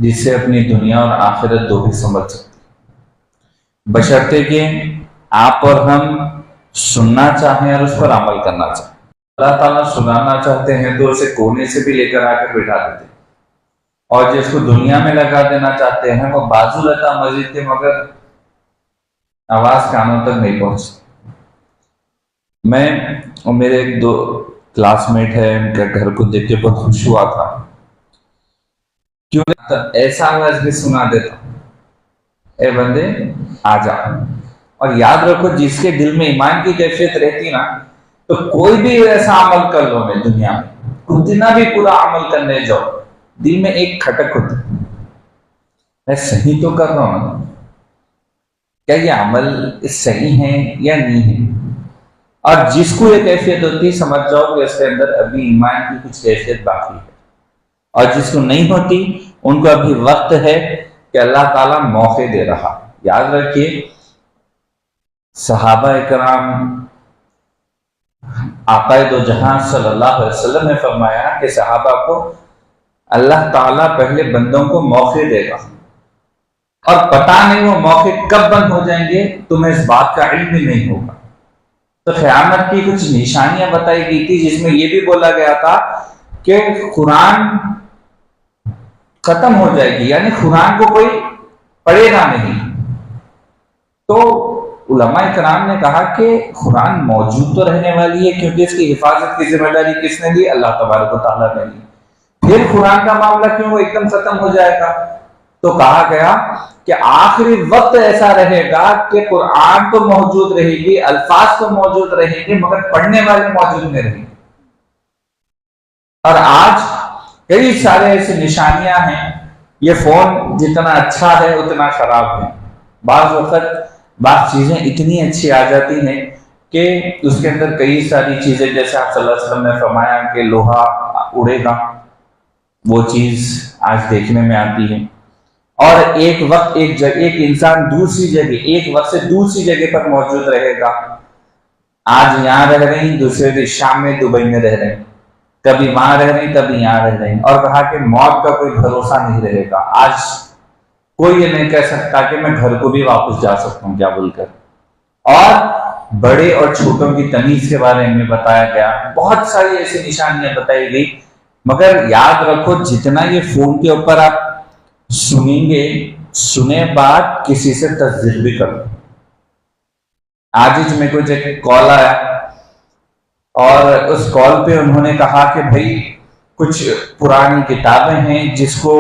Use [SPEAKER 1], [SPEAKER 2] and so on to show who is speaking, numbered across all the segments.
[SPEAKER 1] جس سے اپنی دنیا اور آخرت دو بھی سنبھل سکتی، بشرطے کہ آپ اور ہم سننا چاہیں اور اس پر عمل کرنا چاہیں۔ اللہ تعالیٰ سنانا چاہتے ہیں تو اسے کونے سے بھی لے کر آ کے بٹھا دیتے ہیں، اور جس کو دنیا میں لگا دینا چاہتے ہیں وہ بازو رہتا مسجد کے، مگر آواز کانوں تک نہیں پہنچتی۔ میں اور میرے ایک دو کلاس میٹ ہے، ان کے گھر کو دیکھ کے بہت خوش ہوا تھا، کیوں ایسا آواز بھی سنا دیتا، اے بندے آ جا۔ اور یاد رکھو، جس کے دل میں ایمان کی کیفیت رہتی نا، تو کوئی بھی ایسا عمل کر لو میں دنیا میں، کتنا بھی پورا عمل کرنے جاؤ، دل میں ایک کھٹک ہوتی، میں صحیح تو کر رہا ہوں نا، کیا یہ عمل صحیح ہے یا نہیں ہے؟ اور جس کو یہ کیفیت ہوتی، سمجھ جاؤ کہ اس کے اندر ابھی ایمان کی کچھ کیفیت باقی ہے، اور جس کو نہیں ہوتی ان کو ابھی وقت ہے کہ اللہ تعالیٰ موقع دے رہا۔ یاد رکھیے، صحابہ اکرام، آقا دو جہاں صلی اللہ علیہ وسلم نے فرمایا کہ صحابہ کو اللہ تعالیٰ پہلے بندوں کو موقع دے گا، اور پتہ نہیں وہ موقع کب بند ہو جائیں گے، تمہیں اس بات کا علم بھی نہیں ہوگا۔ تو قیامت کی کچھ نشانیاں بتائی گئی تھی، جس میں یہ بھی بولا گیا تھا کہ قرآن ختم ہو جائے گی، یعنی قرآن کو کوئی پڑھے گا نہیں۔ تو علماء کرام نے کہا کہ قرآن موجود تو رہنے والی ہے، کیونکہ اس کی حفاظت کی ذمہ داری کس نے لی؟ اللہ تبارک و تعالیٰ نے لی۔ پھر قرآن کا معاملہ کیوں ایک دم ختم ہو جائے گا؟ تو کہا گیا کہ آخری وقت ایسا رہے گا کہ قرآن تو موجود رہے گی، الفاظ تو موجود رہیں گے، مگر پڑھنے والے موجود نہیں رہیں گے۔ اور آج کئی سارے ایسی نشانیاں ہیں، یہ فون جتنا اچھا ہے اتنا خراب ہے۔ بعض وقت بعض چیزیں اتنی اچھی آ جاتی ہیں کہ اس کے اندر کئی ساری چیزیں، جیسے آپ صلی اللہ علیہ وسلم نے فرمایا کہ لوہا اڑے گا، وہ چیز آج دیکھنے میں آتی ہے۔ اور ایک وقت ایک انسان دوسری جگہ، ایک وقت سے دوسری جگہ پر موجود رہے گا۔ آج یہاں رہ رہے ہیں، دوسرے دن شام میں دبئی میں رہ رہے ہیں، کبھی وہاں رہ رہے ہیں، کبھی یہاں رہ رہے ہیں۔ اور کہا کہ موت کا کوئی بھروسہ نہیں رہے گا، آج کوئی یہ نہیں کہہ سکتا کہ میں گھر کو بھی واپس جا سکتا ہوں کیا بول کر۔ اور بڑے اور چھوٹوں کی تمیز کے بارے میں بتایا گیا، بہت ساری ایسی نشانیاں بتائی گئی۔ مگر یاد رکھو، جتنا یہ فون کے اوپر آپ سنیں گے، سنے بعد کسی سے تصدیق بھی کرو۔ آج ہی میں کچھ ایک کال آیا، اور اس کال پہ انہوں نے کہا کہ بھائی کچھ پرانی کتابیں ہیں جس کو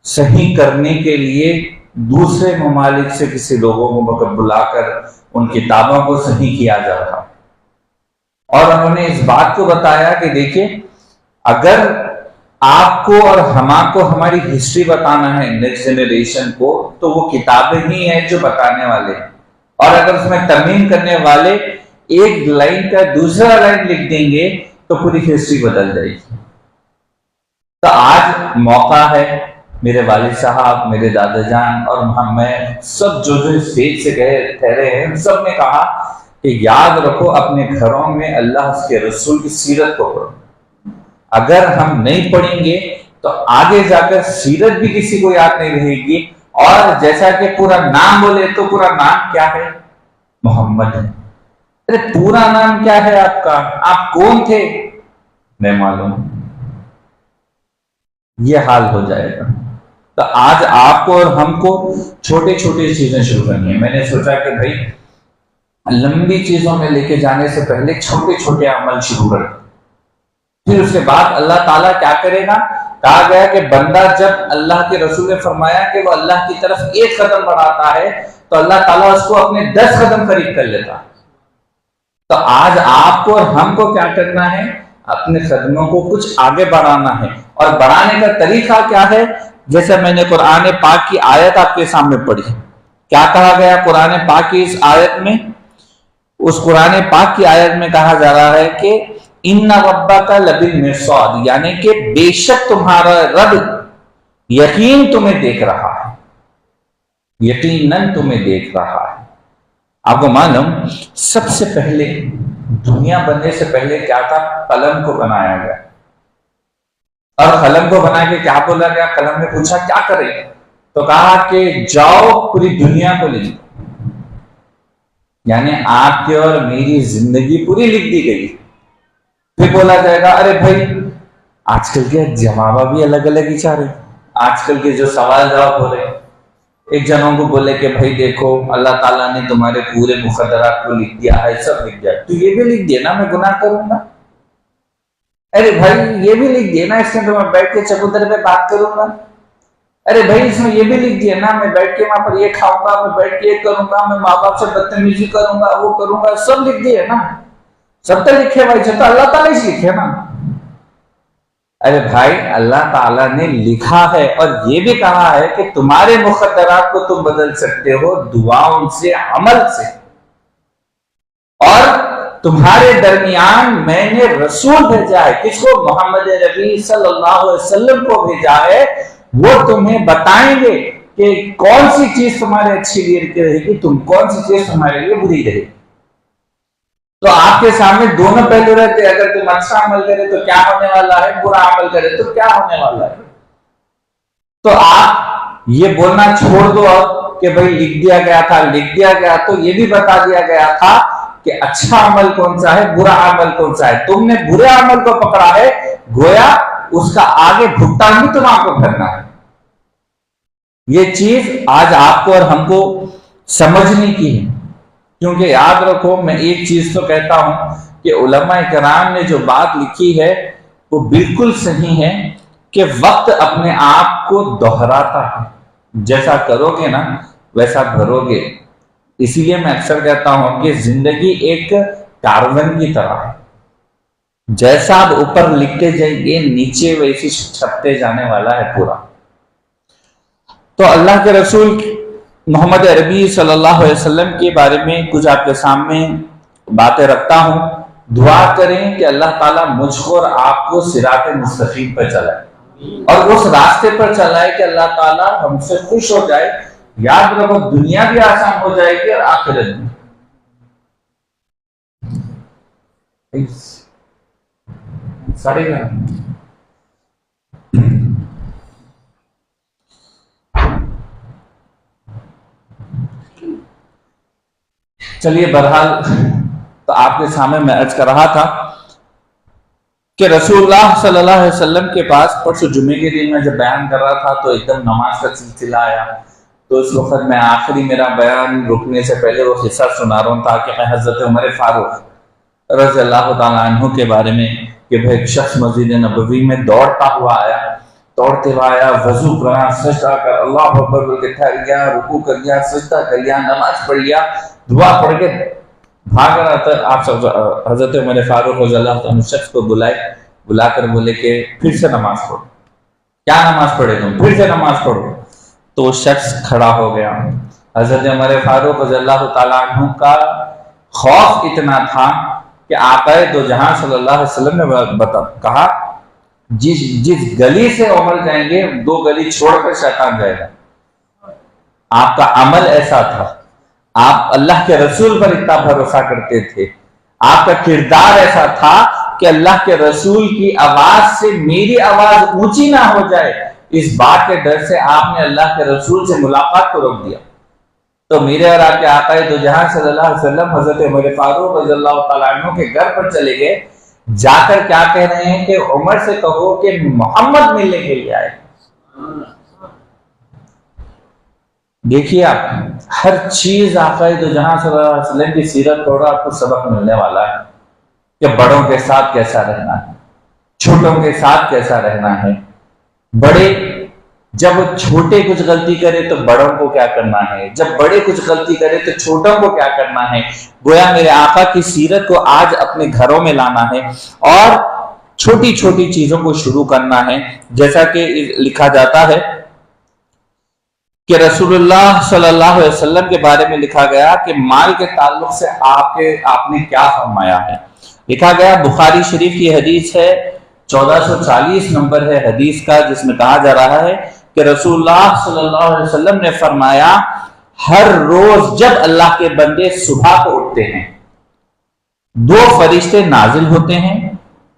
[SPEAKER 1] صحیح کرنے کے لیے دوسرے ممالک سے کسی لوگوں کو بلا کر ان کتابوں کو صحیح کیا جا رہا۔ اور انہوں نے اس بات کو بتایا کہ دیکھیں، اگر آپ کو اور کو ہماری ہسٹری بتانا ہے نیکسٹ جنریشن کو، تو وہ کتابیں ہی ہیں جو بتانے والے ہیں۔ اور اگر اس میں ترمیم کرنے والے ایک لائن کا دوسرا لائن لکھ دیں گے تو پوری ہسٹری بدل جائے گی۔ تو آج موقع ہے، میرے والد صاحب، میرے دادا جان اور میں سب جو اسٹیج سے گئے ٹھہرے ہیں، سب نے کہا کہ یاد رکھو، اپنے گھروں میں اللہ اس کے رسول کی سیرت کو پڑھو۔ اگر ہم نہیں پڑھیں گے تو آگے جا کر سیرت بھی کسی کو یاد نہیں رہے گی۔ اور جیسا کہ پورا نام بولے تو پورا نام کیا ہے؟ محمد ہے۔ ارے پورا نام کیا ہے آپ کا؟ آپ کون تھے؟ نہیں معلوم۔ یہ حال ہو جائے گا۔ تو آج آپ کو اور ہم کو چھوٹے چھوٹے چیزیں شروع کرنی ہے۔ میں نے سوچا کہ بھائی لمبی چیزوں میں لے کے جانے سے پہلے چھوٹے چھوٹے عمل شروع کریں، پھر اس کے بعد اللہ تعالیٰ کیا کرے گا؟ کہا گیا کہ بندہ جب اللہ کے رسول نے فرمایا کہ وہ اللہ کی طرف ایک قدم بڑھاتا ہے تو اللہ تعالیٰ اس کو اپنے 10 قدم قریب کر لیتا۔ تو آج آپ کو اور ہم کو کیا کرنا ہے؟ اپنے قدموں کو کچھ آگے بڑھانا ہے۔ اور بڑھانے کا طریقہ کیا ہے؟ جیسے میں نے قرآن پاک کی آیت آپ کے سامنے پڑھی، کیا کہا گیا قرآن پاک کی اس آیت میں؟ اس قرآن پاک کی آیت میں کہا جا رہا ہے کہ ان ربک لبالمرصاد، یعنی کہ بے شک تمہارا رب یقین تمہیں دیکھ رہا ہے، یقیناً تمہیں دیکھ رہا ہے۔ آپ کو معلوم، سب سے پہلے دنیا بننے سے پہلے کیا تھا؟ قلم کو بنایا گیا۔ اور قلم کو بنا کے کیا بولا گیا؟ قلم نے پوچھا کیا کرے؟ تو کہا کہ جاؤ پوری دنیا کو لکھ دو، یعنی آپ کی اور میری زندگی پوری لکھ دی گئی۔ پھر بولا جائے گا ارے بھائی آج کل کے جواب بھی الگ الگ ہی چاہ رہے، آج کل کے جو سوال جواب ہو رہے، ایک جنوں کو بولے کہ بھائی دیکھو اللہ تعالیٰ نے تمہارے پورے مقدرات کو لکھ دیا ہے، سب لکھ دیا، تو یہ بھی لکھ دیا نا میں گناہ کروں گا؟ ارے بھائی یہ بھی لکھ دیا نا اس میں تو میں بیٹھ کے چبوتر پہ بات کروں گا؟ ارے بھائی اس میں یہ بھی لکھ دیا نا میں بیٹھ کے وہاں پر یہ کھاؤں گا، میں بیٹھ کے یہ کروں گا، میں ماں باپ سے بدتمیزی کروں گا، وہ کروں گا، سب لکھ دیا نا، سب تو لکھے بھائی، جو تو اللہ تعالیٰ ہی لکھے نا۔ ارے بھائی اللہ تعالیٰ نے لکھا ہے اور یہ بھی کہا ہے کہ تمہارے مقدرات کو تم بدل سکتے ہو دعاؤں سے، عمل سے، اور تمہارے درمیان میں نے رسول بھیجا ہے، کس کو؟ محمد نبی صلی اللہ علیہ وسلم کو بھیجا ہے، وہ تمہیں بتائیں گے کہ کون سی چیز تمہارے اچھی لیے رہے گی، تم کون سی چیز تمہارے لیے بری رہے گی۔ تو آپ کے سامنے دونوں پہلو رہتے، اگر تم اچھا عمل کرے تو کیا ہونے والا ہے، برا عمل کرے تو کیا ہونے والا ہے۔ تو آپ یہ بولنا چھوڑ دو کہ بھائی لکھ دیا گیا تھا، لکھ دیا گیا تو یہ بھی بتا دیا گیا تھا کہ اچھا عمل کون سا ہے، برا عمل کون سا ہے۔ تم نے برے عمل کو پکڑا ہے، گویا اس کا آگے بھگتان بھی تم آپ کو کرنا ہے۔ یہ چیز آج آپ کو اور ہم کو سمجھنے کی ہے، کیونکہ یاد رکھو میں ایک چیز تو کہتا ہوں کہ علماء کرام نے جو بات لکھی ہے وہ بالکل صحیح ہے کہ وقت اپنے آپ کو دہراتا ہے، جیسا کرو گے نا ویسا بھرو گے۔ اسی لیے میں اکثر کہتا ہوں کہ زندگی ایک کارون کی طرح ہے، جیسا آپ اوپر لکھتے جائیں گے نیچے ویسی چھپتے جانے والا ہے پورا۔ تو اللہ کے رسول محمد عربی صلی اللہ علیہ وسلم کے بارے میں کچھ آپ کے سامنے باتیں رکھتا ہوں۔ دعا کریں کہ اللہ تعالیٰ مجھ کو اور آپ کو صراط مستقیم پر چلائے اور اس راستے پر چلائے کہ اللہ تعالیٰ ہم سے خوش ہو جائے۔ یاد رکھو دنیا بھی آسان ہو جائے گی اور آخرت بھی۔ ساڑھے گا چلیے، بہرحال تو آپ کے سامنے میں عرض کر رہا تھا کہ رسول اللہ صلی اللہ علیہ وسلم کے پاس پرسوں جمعے کے دن میں جب بیان کر رہا تھا تو ایک دم نماز کا سلسلہ آیا، تو اس وقت میں آخری میرا بیان رکنے سے پہلے وہ قصہ سنا رہا ہوں تاکہ میں حضرت عمر فاروق رضی اللہ تعالیٰ عنہ کے بارے میں کہ بھائی ایک شخص مسجد نبوی میں دوڑتا ہوا آیا، دوڑتے ہوا آیا، وضو کرا، سجدہ کر، اللہ اکبر بول کے ٹھہر گیا، رکوع کر لیا، سجدہ کر لیا، نماز پڑھ لیا، دعا پڑھ کے بھاگ رہا تھا۔ آپ حضرت عمر فاروق رضی اللہ عنہ شخص کو بلا کر بولے کہ پھر سے نماز پڑھو۔ کیا نماز پڑھے تم؟ پھر سے نماز پڑھو۔ تو شخص کھڑا ہو گیا۔ حضرت عمر فاروق رضی اللہ تعالیٰ عنہ کا خوف اتنا تھا کہ آقا دو جہاں صلی اللہ علیہ وسلم نے کہا جس گلی سے عمر جائیں گے 2 گلی چھوڑ کر شیطان جائے گا۔ آپ کا عمل ایسا تھا، آپ اللہ کے رسول پر اتنا بھروسہ کرتے تھے، آپ کا کردار ایسا تھا کہ اللہ کے رسول کی آواز سے میری آواز اونچی نہ ہو جائے، اس بات کے ڈر سے آپ نے اللہ کے رسول سے ملاقات کو روک دیا۔ تو میرے اور آپ کے آقا دو جہاں صلی اللہ علیہ وسلم حضرت عمر فاروق رضی اللہ تعالیٰ عنہ کے گھر پر چلے گئے، جا کر کیا کہہ رہے ہیں کہ عمر سے کہو کہ محمد ملنے کے لیے آئے۔ دیکھیے آپ ہر چیز آقا دو جہاں صلی اللہ علیہ وسلم کی سیرت پڑھو، آپ کو سبق ملنے والا ہے کہ بڑوں کے ساتھ کیسا رہنا ہے، چھوٹوں کے ساتھ کیسا رہنا ہے۔ بڑے جب چھوٹے کچھ غلطی کرے تو بڑوں کو کیا کرنا ہے، جب بڑے کچھ غلطی کرے تو چھوٹوں کو کیا کرنا ہے۔ گویا میرے آقا کی سیرت کو آج اپنے گھروں میں لانا ہے اور چھوٹی چھوٹی چیزوں کو شروع کرنا ہے۔ جیسا کہ لکھا جاتا ہے کہ رسول اللہ صلی اللہ علیہ وسلم کے بارے میں لکھا گیا کہ مال کے تعلق سے آپ نے کیا فرمایا ہے۔ لکھا گیا بخاری شریف کی حدیث ہے، 1440 نمبر ہے حدیث کا، جس میں کہا جا رہا ہے کہ رسول اللہ صلی اللہ علیہ وسلم نے فرمایا ہر روز جب اللہ کے بندے صبح کو اٹھتے ہیں 2 فرشتے نازل ہوتے ہیں،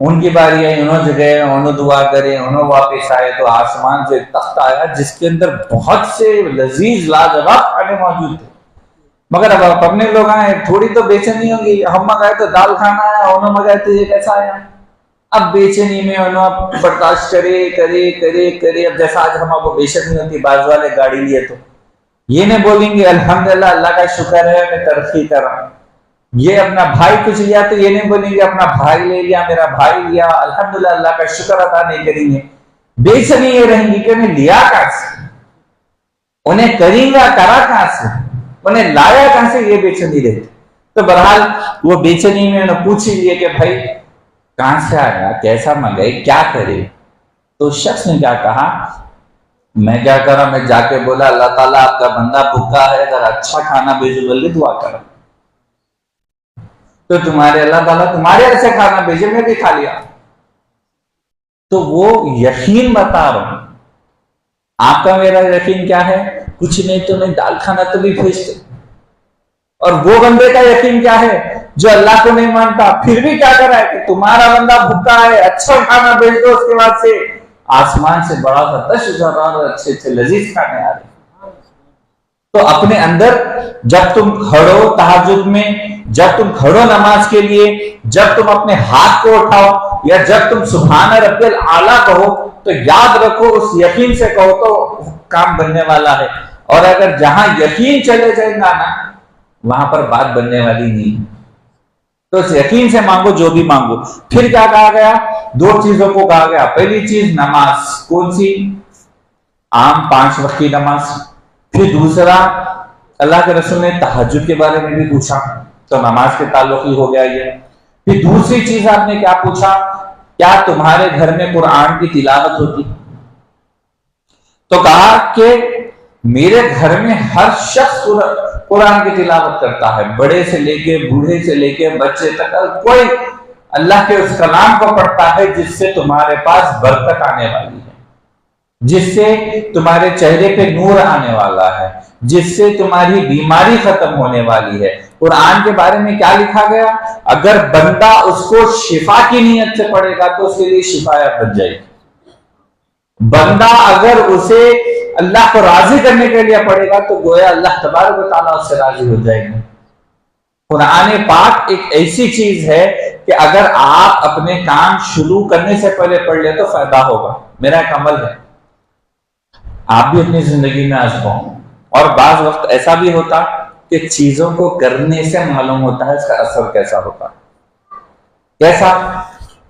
[SPEAKER 1] ان کی باری آئی، انہوں سے گئے، انہوں دعا کرے، انہوں واپس آئے تو آسمان سے تخت آیا جس کے اندر بہت سے لذیذ لاجواب کھانے موجود تھے۔ مگر اب اپنے لوگ آئے، تھوڑی تو بے چینی ہوگی، ہم منگائے تو دال کھانا آیا، انہوں منگائے تو یہ کیسا آیا؟ اب بے چینی میں انہوں برداشت کرے، اب جیسا آج ہم کو بے چینی ہوتی، بعض والے گاڑی لیے تو یہ نہیں بولیں گے الحمدللہ اللہ کا شکر ہے میں ترقی کر رہا ہوں، یہ اپنا بھائی کچھ لیا تو یہ نہیں بولیں گے اپنا بھائی لے لیا، میرا بھائی لیا، الحمدللہ اللہ کا شکر ادا نہیں کریں گے، بے چینی یہ رہیں گی کہ انہیں لیا کہاں سے، انہیں کریں گا کرا کہاں سے، انہیں لایا کہاں سے، یہ بے چینی رہتی۔ تو بہرحال وہ بے چینی میں انہیں پوچھ لیے کہ بھائی کہاں سے آیا، کیسا منگائے، کیا کرے؟ تو شخص نے کیا کہا، میں کیا کرا، میں جا کے بولا اللہ تعالیٰ آپ کا بندہ بھوکا ہے، اگر اچھا کھانا بھیجو بلکہ دعا کرا تو تمہارے اللہ تعالیٰ تمہارے ایسے کھانا بھیجے، میں بھی کھا لیا۔ تو وہ یقین بتا رہا ہوں، آپ کا میرا یقین کیا ہے، کچھ نہیں تو نہیں دال کھانا تو بھی بھیجتے، اور وہ بندے کا یقین کیا ہے جو اللہ کو نہیں مانتا پھر بھی کیا کرا ہے کہ تمہارا بندہ بھوکا ہے، اچھا کھانا بھیج دو، اس کے بعد سے آسمان سے بڑا سا تش اور اچھے اچھے لذیذ کھانے آ رہے۔ تو اپنے اندر جب تم کھڑو تہجد میں، جب تم کھڑو نماز کے لیے، جب تم اپنے ہاتھ کو اٹھاؤ یا جب تم سبحان ربی الاعلیٰ کہو تو یاد رکھو اس یقین سے کہو تو کام بننے والا ہے، اور اگر جہاں یقین چلے جائے گا نا وہاں پر بات بننے والی نہیں۔ تو اس یقین سے مانگو جو بھی مانگو۔ پھر کیا کہا گیا، دو چیزوں کو کہا گیا، پہلی چیز نماز، کون سی؟ عام 5 وقت کی نماز۔ پھر دوسرا اللہ کے رسول نے تہجد کے بارے میں بھی پوچھا تو نماز کے تعلق ہی ہو گیا یہ۔ پھر دوسری چیز آپ نے کیا پوچھا، کیا تمہارے گھر میں قرآن کی تلاوت ہوتی؟ تو کہا کہ میرے گھر میں ہر شخص قرآن کی تلاوت کرتا ہے، بڑے سے لے کے بوڑھے سے لے کے بچے تک، کوئی اللہ کے اس کلام کو پڑھتا ہے جس سے تمہارے پاس برکت آنے والی ہے، جس سے تمہارے چہرے پہ نور آنے والا ہے، جس سے تمہاری بیماری ختم ہونے والی ہے۔ قرآن کے بارے میں کیا لکھا گیا، اگر بندہ اس کو شفا کی نیت سے پڑھے گا تو اس کے لیے شفایاب بن جائے گی، بندہ اگر اسے اللہ کو راضی کرنے کے لیے پڑھے گا تو گویا اللہ تبارک و تعالیٰ اس سے راضی ہو جائے گا۔ قرآن پاک ایک ایسی چیز ہے کہ اگر آپ اپنے کام شروع کرنے سے پہلے پڑھ لیں تو فائدہ ہوگا۔ میرا ایک عمل ہے، آپ بھی اپنی زندگی میں آزمائیں، اور بعض وقت ایسا بھی ہوتا کہ چیزوں کو کرنے سے معلوم ہوتا ہے اس کا اثر کیسا ہوتا۔ کیسا؟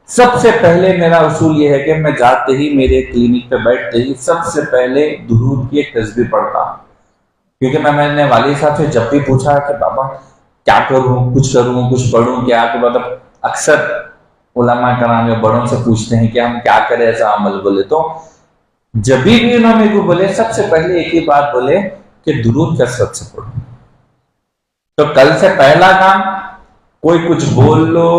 [SPEAKER 1] سب سے پہلے میرا اصول یہ ہے کہ میں جاتے ہی میرے کلینک پہ بیٹھتے ہی سب سے پہلے درود کی ایک تسبیح پڑھتا ہوں، کیونکہ میں نے والد صاحب سے جب بھی پوچھا کہ بابا کیا کروں، کچھ کروں، کچھ پڑھوں کیا، کہ مطلب اکثر علماء کرام یا بڑوں سے پوچھتے ہیں کہ ہم کیا کریں ایسا عمل، بولے تو جب بھی انہوں نے کو بولے سب سے پہلے ایک ہی بات بولے کہ درود کثرت سے پڑھو۔ تو کل سے پہلا کام، کوئی کچھ بول لو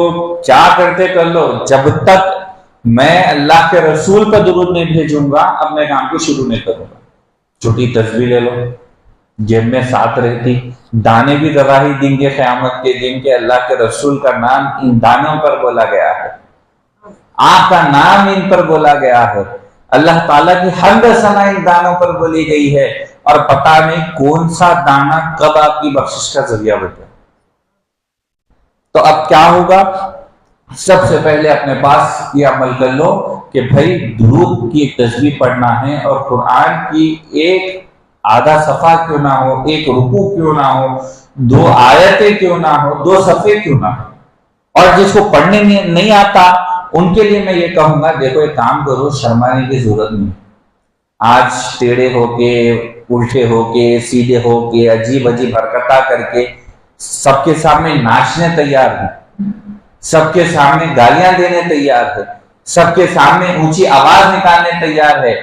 [SPEAKER 1] کیا کرتے کر لو، جب تک میں اللہ کے رسول پر درود نہیں بھیجوں گا اپنے کام کو شروع نہیں کروں گا۔ چھوٹی تصویر لے لو، جیب میں ساتھ رہتی، دانے بھی گواہی دیں گے قیامت کے دن کہ اللہ کے رسول کا نام ان دانوں پر بولا گیا ہے، آپ کا نام ان پر بولا گیا ہے، اللہ تعالیٰ کی حمد ثنا ان دانوں پر بولی گئی ہے، اور پتہ نہیں کون سا دانا کب آپ کی بخشش کا ذریعہ بنے۔ تو اب کیا ہوگا، سب سے پہلے اپنے پاس یہ عمل کر لو کہ بھائی درود کی ایک تسبیح پڑھنا ہے، اور قرآن کی ایک آدھا صفحہ کیوں نہ ہو، ایک رکوع کیوں نہ ہو، 2 آیتیں کیوں نہ ہو، 2 صفحے کیوں نہ ہو۔ اور جس کو پڑھنے نہیں آتا ان کے لیے میں یہ کہوں گا، دیکھو ایک کام کرو، شرمانے کی ضرورت نہیں، آج ٹیڑھے ہو کے، الٹے ہو کے، سیدھے ہو کے، عجیب عجیب حرکتیں کر کے سب کے سامنے ناچنے تیار ہیں، سب کے سامنے گالیاں دینے تیار ہے، سب کے سامنے اونچی آواز نکالنے تیار ہے،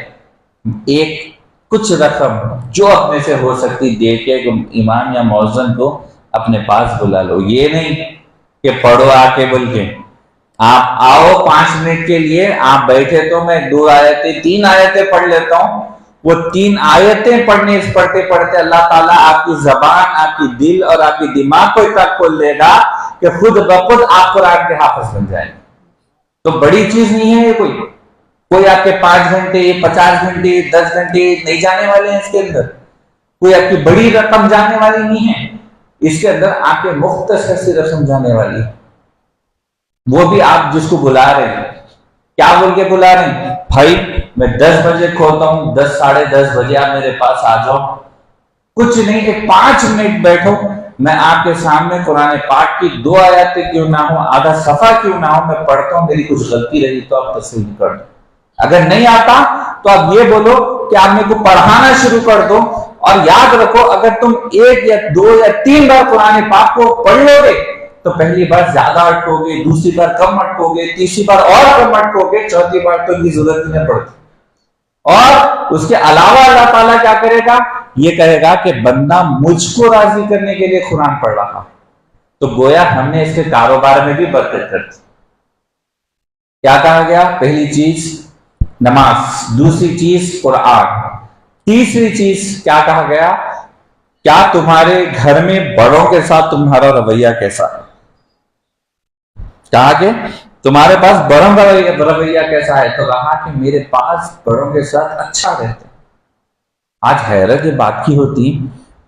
[SPEAKER 1] ایک کچھ رقم جو اپنے سے ہو سکتی دے کے امام یا مؤذن کو اپنے پاس بلا لو۔ یہ نہیں کہ پڑھو آ کے بول کے، آپ آؤ 5 منٹ کے لیے، آپ بیٹھے تو میں 2 آیتیں 3 آیتیں پڑھ لیتا ہوں، وہ 3 آیتیں پڑھتے پڑھتے اللہ تعالیٰ آپ کی زبان، آپ کی دل اور آپ کی دماغ کو اتنا کھول لے گا کہ خود بخود آپ قرآن کے حافظ بن جائیں گے۔ تو بڑی چیز نہیں ہے یہ کوئی آپ کے 5 گھنٹے 50 گھنٹے 10 گھنٹے نہیں جانے والے ہیں اس کے اندر، کوئی آپ کی بڑی رقم جانے والی نہیں ہے، اس کے اندر آپ کے مختصر سی رقم جانے والی ہے، وہ بھی آپ جس کو بلا رہے ہیں کیا بول کے بلا رہے ہیں؟ بھائی میں 10 بجے کھولتا ہوں، 10 ساڑھے 10 بجے آپ میرے پاس آ جاؤ، کچھ نہیں کہ 5 منٹ بیٹھو، میں آپ کے سامنے قرآن پاک کی 2 آیاتیں کیوں نہ ہو، آدھا صفحہ کیوں نہ ہو، میں پڑھتا ہوں، میری کچھ غلطی رہی تو آپ تصحیح کر دو، اگر نہیں آتا تو آپ یہ بولو کہ آپ میرے کو پڑھانا شروع کر دو، اور یاد رکھو اگر تم 1 یا 2 یا 3 بار قرآن پاک کو پڑھ لو گے تو پہلی بار زیادہ اٹکو گے، دوسری بار کم اٹکو گے، تیسری بار اور کم اٹکو گے، چوتھی بار تو ان کی ضرورت ہی نہیں پڑتی۔ اور اس کے علاوہ اللہ تعالیٰ کیا کرے گا؟ یہ کہے گا کہ بندہ مجھ کو راضی کرنے کے لیے قرآن پڑھ رہا، تو گویا ہم نے اس کے کاروبار میں بھی برکت کر دی۔ کیا کہا گیا؟ پہلی چیز نماز، دوسری چیز قرآن، تیسری چیز کیا کہا گیا؟ کیا تمہارے گھر میں بڑوں کے ساتھ تمہارا رویہ کیسا ہے؟ کہا کہ تمہارے پاس بڑوں کا رویہ کیسا ہے؟ تو کہا کہ میرے پاس بڑوں کے ساتھ اچھا رہتا ہے۔ آج حیرت یہ بات کی ہوتی،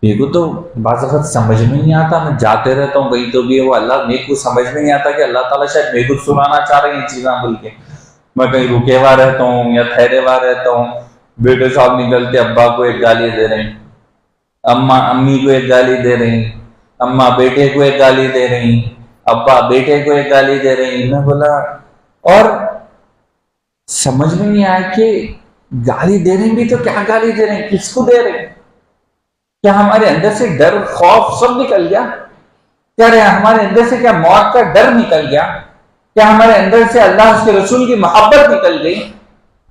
[SPEAKER 1] میرے کو تو بعض وقت سمجھ میں نہیں آتا، میں جاتے رہتا ہوں کہیں تو بھی وہ اللہ میرے کو سمجھ میں نہیں آتا کہ اللہ تعالیٰ شاید میرے کو سنانا چاہ رہے ہیں چیزیں بول کے، میں کہیں رکے ہوا رہتا ہوں یا ٹھہرے ہوا رہتا ہوں، بیٹے صاحب نکلتے ابا کو ایک گالی دے رہے ہیں، امی کو ایک گالی دے رہی، اماں بیٹے کو ایک گالی دے رہی، ابا بیٹے کو ایک گالی دے رہی۔ میں بولا اور سمجھ میں نہیں آیا کہ گالی دے رہی بھی تو کیا گالی دے رہے ہیں، کس کو دے رہے ہیں؟ کیا ہمارے اندر سے ڈر خوف سب نکل گیا؟ کیا ہمارے اندر سے کیا موت کا ڈر نکل گیا؟ کیا ہمارے اندر سے اللہ اس کے رسول کی محبت نکل گئی؟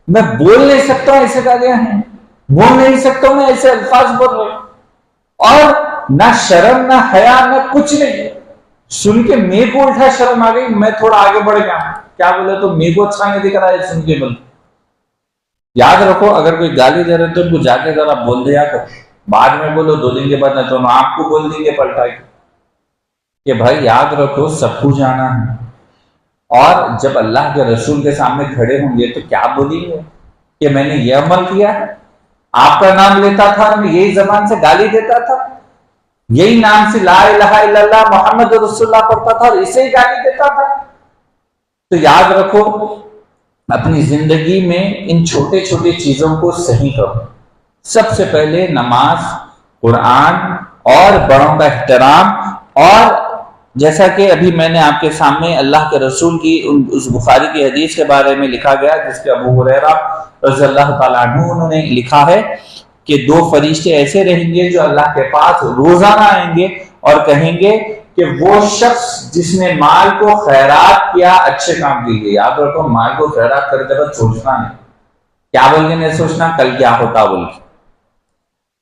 [SPEAKER 1] میں بول نہیں سکتا ہوں ایسے گالیاں ہیں، بول نہیں سکتا ہوں میں ایسے الفاظ بول رہے، اور نہ شرم نہ حیا نہ کچھ نہیں، سن کے میرے کو الٹا شرم آ گئی، میں تھوڑا آگے بڑھ گیا، کیا بولے تو میرے کو اچھا نہیں دکھ رہا ہے سن کے بول۔ یاد رکھو اگر کوئی گالی دے رہے تو ان کو جا کے ذرا بول دیا کرو، بعد میں بولو 2 دن کے بعد نہ تو آپ کو بول دیں گے پلٹا کے کہ بھائی یاد رکھو سب کو جانا ہے، اور جب اللہ کے رسول کے سامنے کھڑے ہوں گے تو کیا بولیں گے کہ میں نے یہ عمل کیا ہے، آپ کا نام لیتا تھا، میں یہی زبان سے گالی دیتا تھا، یہی نام سے لا الہ الا اللہ محمد رسول اللہ پڑھتا تھا اور اسے ہی گالی دیتا تھا۔ تو یاد رکھو اپنی زندگی میں ان چھوٹے چھوٹے چیزوں کو صحیح کرو، سب سے پہلے نماز، قرآن اور بڑوں کا احترام، اور جیسا کہ ابھی میں نے آپ کے سامنے اللہ کے رسول کی اس بخاری کی حدیث کے بارے میں لکھا گیا جس کے ابو ہریرہ رضی اللہ تعالیٰ عنہ انہوں نے لکھا ہے کہ 2 فرشتے ایسے رہیں گے جو اللہ کے پاس روزانہ آئیں گے اور کہیں گے کہ وہ شخص جس نے مال کو خیرات کیا اچھے کام کے لیے، یاد رکھو مال کو خیرات کرتے وقت سوچنا نہیں، کیا بول کے نہیں سوچنا کل کیا ہوتا بول کے،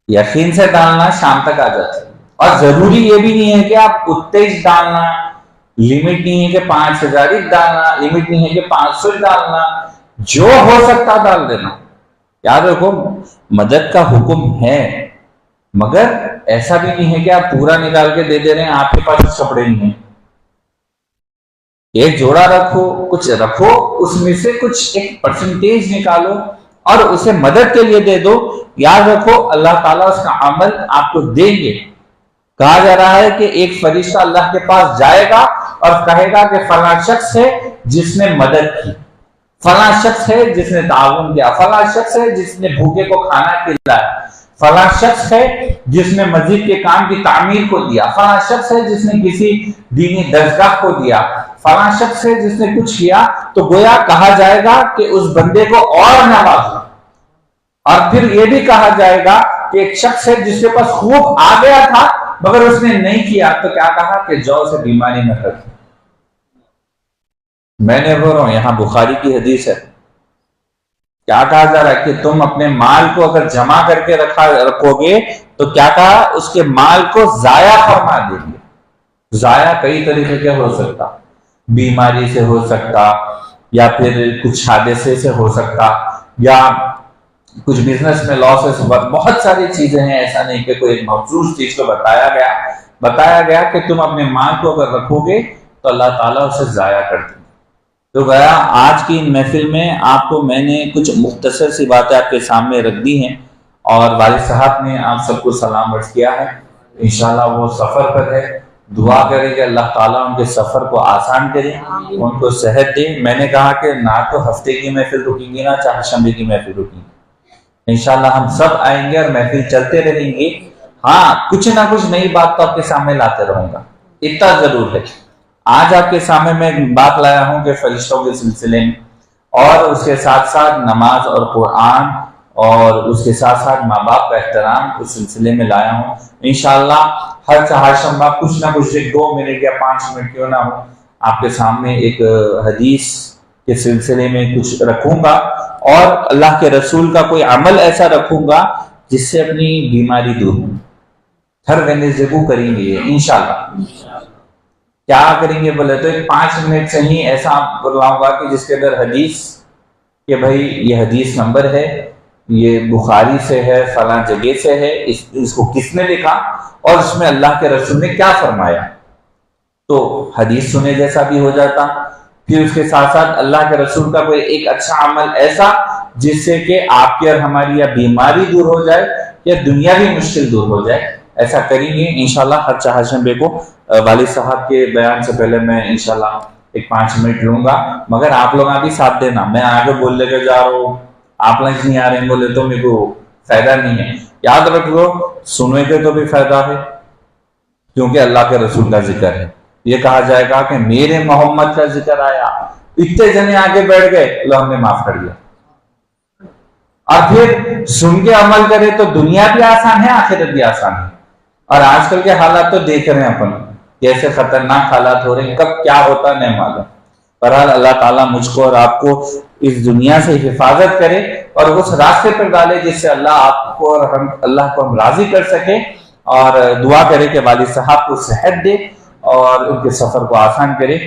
[SPEAKER 1] یقین سے ڈالنا شام تک آ جاتا ہے، اور ضروری یہ بھی نہیں ہے کہ آپ اتنے ہی ڈالنا، لمٹ نہیں ہے کہ 5000 ہی ڈالنا، لمٹ نہیں ہے کہ 500 ہی ڈالنا، جو ہو سکتا ڈال دینا۔ یاد رکھو مدد کا حکم ہے، مگر ایسا بھی نہیں ہے کہ آپ پورا نکال کے دے دے رہے ہیں، آپ کے پاس کپڑے نہیں ہیں، ایک جوڑا رکھو، کچھ رکھو، اس میں سے کچھ ایک پرسنٹیج نکالو اور اسے مدد کے لیے دے دو، یاد رکھو اللہ تعالیٰ اس کا عمل آپ کو دیں گے۔ کہا جا رہا ہے کہ ایک فرشتہ اللہ کے پاس جائے گا اور کہے گا کہ فلاں شخص ہے جس نے مدد کی، فلاں شخص ہے جس نے تعاون کیا، فلاں شخص ہے جس نے بھوکے کو کھانا کھلایا، فلاں شخص ہے جس نے مسجد کے کام کی تعمیر کو دیا، فلاں شخص ہے جس نے کسی دینی درسگاہ کو دیا، فلاں شخص ہے جس نے کچھ کیا، تو گویا کہا جائے گا کہ اس بندے کو اور نوازو، اور پھر یہ بھی کہا جائے گا کہ ایک شخص ہے جس کے پاس خوب آ گیا تھا مگر اس نے نہیں کیا، تو کیا کہا کہ جو سے بیماری نہ کر۔ میں نے بول رہا ہوں یہاں بخاری کی حدیث ہے، کیا کہا جا رہا ہے کہ تم اپنے مال کو اگر جمع کر کے رکھو گے تو کیا کہا اس کے مال کو ضائع فرما دیں گے۔ ضائع کئی طریقے کے ہو سکتا، بیماری سے ہو سکتا، یا پھر کچھ حادثے سے ہو سکتا، یا کچھ بزنس میں لاس ہے، بہت ساری چیزیں ہیں، ایسا نہیں کہ کوئی ایک مخصوص چیز کو بتایا گیا کہ تم اپنے مال کو اگر رکھو گے تو اللہ تعالیٰ اسے ضائع کر دیں گے۔ تو گیا آج کی ان محفل میں آپ کو میں نے کچھ مختصر سی باتیں آپ کے سامنے رکھ دی ہیں، اور والد صاحب نے آپ سب کو سلام عرض کیا ہے۔ انشاءاللہ وہ سفر پر ہے، دعا کرے کہ اللہ تعالیٰ ان کے سفر کو آسان کرے، ان کو صحت دے۔ میں نے کہا کہ نہ تو ہفتے کی محفل رکیں گے، نہ چہارشنبے کی محفل رکیں گے، انشاءاللہ ہم سب آئیں گے اور محفل چلتے رہیں گے۔ ہاں کچھ نہ کچھ نئی بات تو آپ کے سامنے لاتے رہوں گا، اتنا ضرور ہے۔ آج آپ کے سامنے میں ایک بات لایا ہوں کہ فرشتوں کے سلسلے میں، اور اس کے ساتھ ساتھ نماز اور قرآن، اور اس کے ساتھ ساتھ ماں باپ کا احترام کے سلسلے میں لایا ہوں۔ انشاءاللہ ہر چہارشنبہ کچھ نہ کچھ 2 منٹ یا 5 منٹ کیوں نہ ہو آپ کے سامنے ایک حدیث کے سلسلے میں کچھ رکھوں گا، اور اللہ کے رسول کا کوئی عمل ایسا رکھوں گا جس سے اپنی بیماری دور ہو۔ ہر وینسڈے کو کریں گے یہ انشاءاللہ۔ کیا کریں گے بولے تو ایک 5 منٹ سے ہی ایسا بتلاؤں گا کہ جس کے اندر حدیث کہ بھائی یہ حدیث نمبر ہے، یہ بخاری سے ہے، فلاں جگہ سے ہے، اس کو کس نے لکھا، اور اس میں اللہ کے رسول نے کیا فرمایا، تو حدیث سنے جیسا بھی ہو جاتا۔ پھر اس کے ساتھ ساتھ اللہ کے رسول کا کوئی ایک اچھا عمل ایسا جس سے کہ آپ کی اور ہماری یا بیماری دور ہو جائے یا دنیاوی مشکل دور ہو جائے، ایسا کریں گے انشاءاللہ ہر چہارشنبے کو۔ والد صاحب کے بیان سے پہلے میں انشاءاللہ ایک 5 منٹ لوں گا، مگر آپ لوگ بھی ساتھ دینا۔ میں آگے بولنے کے جا رہا ہوں، آپ لنچ نہیں آ رہے ہیں بولے تو میرے کو فائدہ نہیں ہے۔ یاد رکھ لو سننے کے تو بھی فائدہ ہے، کیونکہ اللہ کے رسول کا ذکر ہے۔ یہ کہا جائے گا کہ میرے محمد کا ذکر آیا، اتنے جنے آگے بیٹھ گئے، اللہ ہم نے معاف کر دیا۔ اور پھر سن کے عمل کرے تو دنیا بھی آسان ہے، آخرت بھی آسان ہے۔ اور آج کل کے حالات تو دیکھ رہے ہیں اپن، کیسے خطرناک حالات ہو رہے ہیں، کب کیا ہوتا نہیں معلوم۔ بہرحال اللہ تعالیٰ مجھ کو اور آپ کو اس دنیا سے حفاظت کرے اور اس راستے پر ڈالے جس سے اللہ آپ کو اور اللہ کو ہم راضی کر سکے، اور دعا کرے کہ والد صاحب کو صحت دے اور ان کے سفر کو آسان کرے۔